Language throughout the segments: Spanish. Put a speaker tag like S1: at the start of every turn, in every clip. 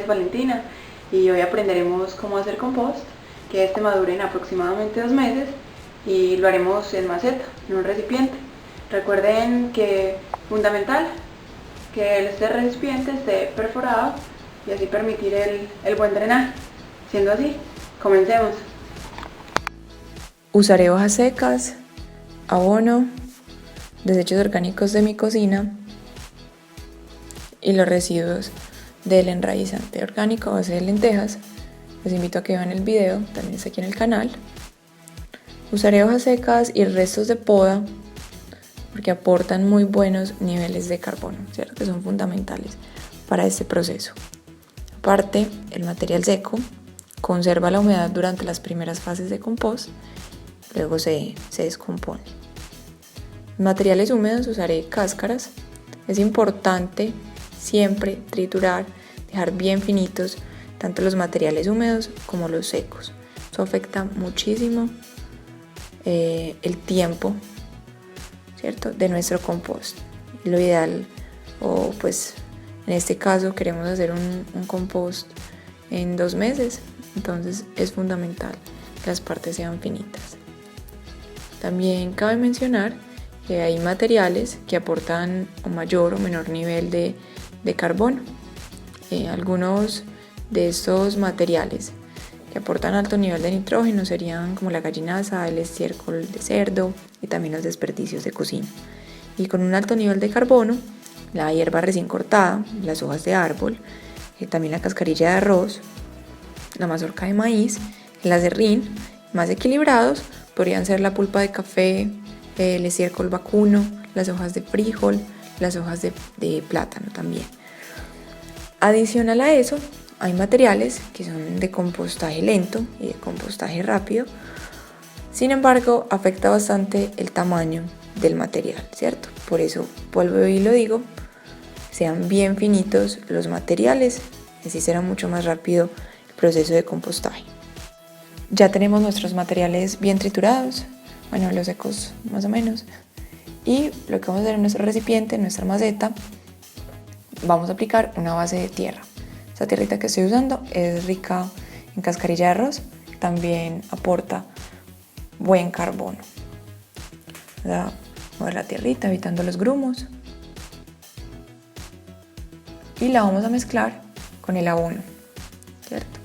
S1: es Valentina y hoy aprenderemos cómo hacer compost, que este madure en aproximadamente 2 meses y lo haremos en maceta, en un recipiente. Recuerden que es fundamental que este recipiente esté perforado y así permitir el buen drenaje. Siendo así, comencemos.
S2: Usaré hojas secas, abono, desechos orgánicos de mi cocina y los residuos del enraizante orgánico a base de lentejas. Les invito a que vean el video, también está aquí en el canal. Usaré hojas secas y restos de poda porque aportan muy buenos niveles de carbono, ¿cierto? Que son fundamentales para este proceso. Aparte, el material seco conserva la humedad durante las primeras fases de compost, luego se descompone. Materiales húmedos usaré cáscaras. Es importante siempre triturar, dejar bien finitos tanto los materiales húmedos como los secos. Eso afecta muchísimo el tiempo, ¿cierto?, de nuestro compost. Lo ideal, o pues en este caso queremos hacer un compost en 2 meses, entonces es fundamental que las partes sean finitas. También cabe mencionar que hay materiales que aportan un mayor o menor nivel de carbono. Algunos de estos materiales que aportan alto nivel de nitrógeno serían como la gallinaza, el estiércol de cerdo y también los desperdicios de cocina. Y con un alto nivel de carbono, la hierba recién cortada, las hojas de árbol, también la cascarilla de arroz, la mazorca de maíz, el aserrín. Más equilibrados podrían ser la pulpa de café, el estiércol vacuno, las hojas de frijol, las hojas de plátano también. Adicional a eso, hay materiales que son de compostaje lento y de compostaje rápido. Sin embargo, afecta bastante el tamaño del material, ¿cierto? Por eso vuelvo y lo digo, sean bien finitos los materiales, así será mucho más rápido el proceso de compostaje. Ya tenemos nuestros materiales bien triturados, bueno, los secos más o menos, y lo que vamos a hacer en nuestro recipiente, en nuestra maceta, vamos a aplicar una base de tierra. Esta tierrita que estoy usando es rica en cascarilla de arroz, también aporta buen carbono. Voy a mover la tierrita evitando los grumos y la vamos a mezclar con el abono, ¿cierto?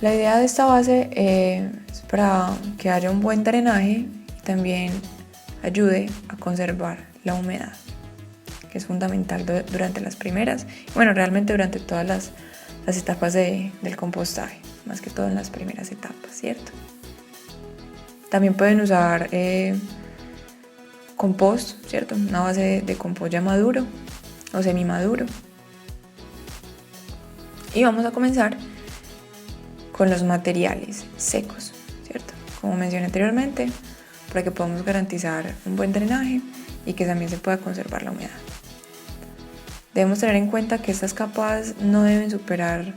S2: La idea de esta base es para que haya un buen drenaje y también ayude a conservar la humedad, que es fundamental durante las primeras, bueno, realmente durante todas las etapas del compostaje, más que todo en las primeras etapas, ¿cierto? También pueden usar compost, ¿cierto? Una base de compost ya maduro o semimaduro. Y vamos a comenzar con los materiales secos, ¿cierto? Como mencioné anteriormente, para que podamos garantizar un buen drenaje y que también se pueda conservar la humedad. Debemos tener en cuenta que estas capas no deben superar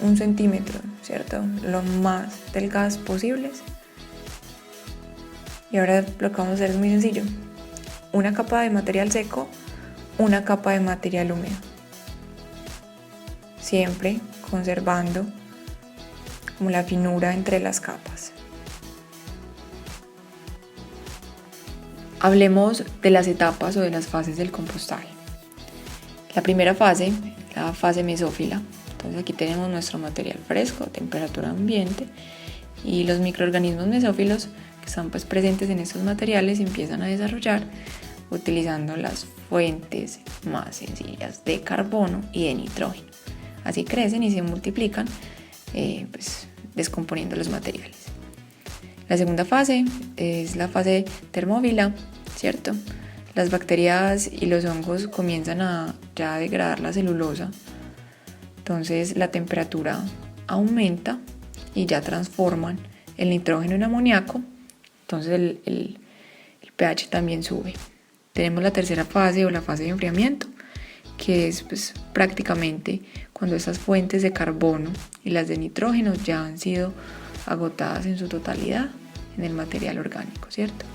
S2: 1 centímetro, ¿cierto? Lo más delgadas posibles. Y ahora lo que vamos a hacer es muy sencillo. Una capa de material seco, una capa de material húmedo. Siempre conservando como la finura entre las capas. Hablemos de las etapas o de las fases del compostaje. La primera fase, la fase mesófila. Entonces aquí tenemos nuestro material fresco, temperatura ambiente, y los microorganismos mesófilos que están pues presentes en estos materiales empiezan a desarrollar utilizando las fuentes más sencillas de carbono y de nitrógeno. Así crecen y se multiplican descomponiendo los materiales. La segunda fase es la fase termófila, ¿cierto? Las bacterias y los hongos comienzan a ya degradar la celulosa, entonces la temperatura aumenta y ya transforman el nitrógeno en amoníaco, entonces el pH también sube. Tenemos la tercera fase o la fase de enfriamiento, que es prácticamente cuando estas fuentes de carbono y las de nitrógeno ya han sido agotadas en su totalidad en el material orgánico, ¿cierto?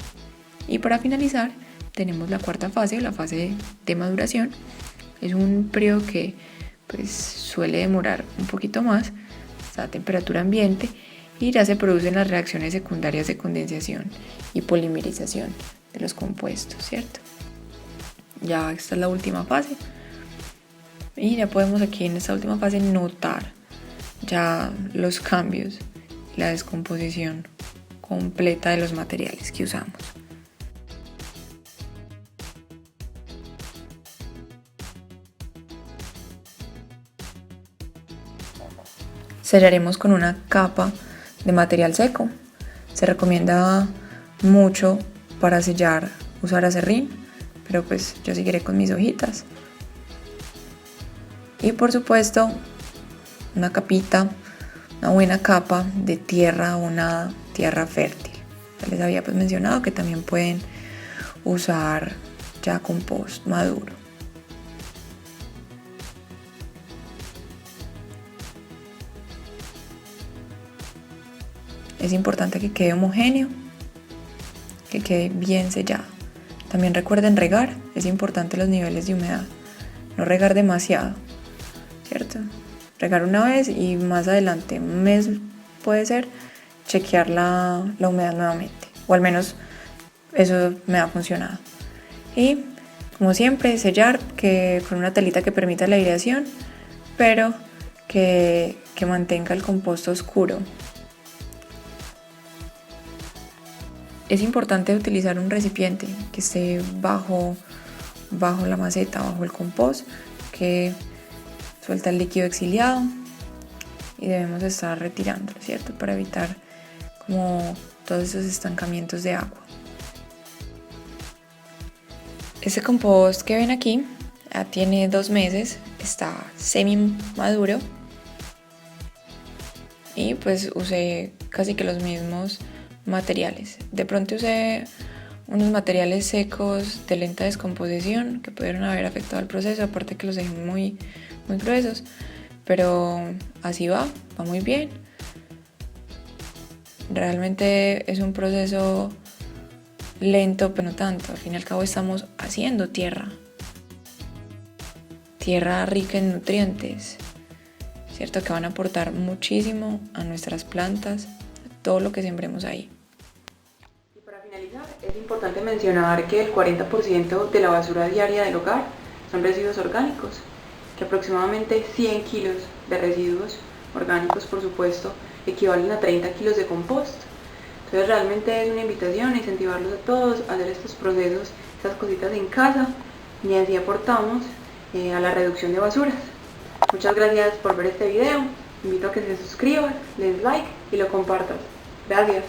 S2: Y para finalizar tenemos la cuarta fase o la fase de maduración. Es un periodo que pues suele demorar un poquito más, está a temperatura ambiente y ya se producen las reacciones secundarias de condensación y polimerización de los compuestos, ¿cierto? Ya esta es la última fase y ya podemos aquí en esta última fase notar ya los cambios, la descomposición completa de los materiales que usamos. Sellaremos con una capa de material seco. Se recomienda mucho para sellar usar aserrín, pero pues yo seguiré con mis hojitas. Y por supuesto una capita, una buena capa de tierra abonada, tierra fértil. Ya les había pues mencionado que también pueden usar ya compost maduro. Es importante que quede homogéneo, que quede bien sellado. También recuerden regar, es importante los niveles de humedad, no regar demasiado, ¿cierto? Regar una vez y más adelante, un mes puede ser, chequear la humedad nuevamente, o al menos eso me ha funcionado. Y como siempre, sellar con una telita que permita la aireación, pero que mantenga el composto oscuro. Es importante utilizar un recipiente que esté bajo la maceta, bajo el compost, que suelta el líquido exiliado y debemos estar retirándolo, ¿cierto? Para evitar como todos esos estancamientos de agua. Este compost que ven aquí ya tiene 2 meses, está semi maduro y pues usé casi que los mismos materiales. De pronto usé unos materiales secos de lenta descomposición que pudieron haber afectado el proceso, aparte que los dejé muy gruesos, pero así va muy bien. Realmente es un proceso lento, pero no tanto. Al fin y al cabo estamos haciendo tierra rica en nutrientes, cierto, que van a aportar muchísimo a nuestras plantas, a todo lo que sembremos ahí.
S1: Y para finalizar, es importante mencionar que el 40% de la basura diaria del hogar son residuos orgánicos, que aproximadamente 100 kilos de residuos orgánicos, por supuesto, equivalen a 30 kilos de compost. Entonces realmente es una invitación a incentivarlos a todos a hacer estos procesos, estas cositas en casa, y así aportamos a la reducción de basuras. Muchas gracias por ver este video, invito a que se suscriban, les like y lo compartan. Gracias.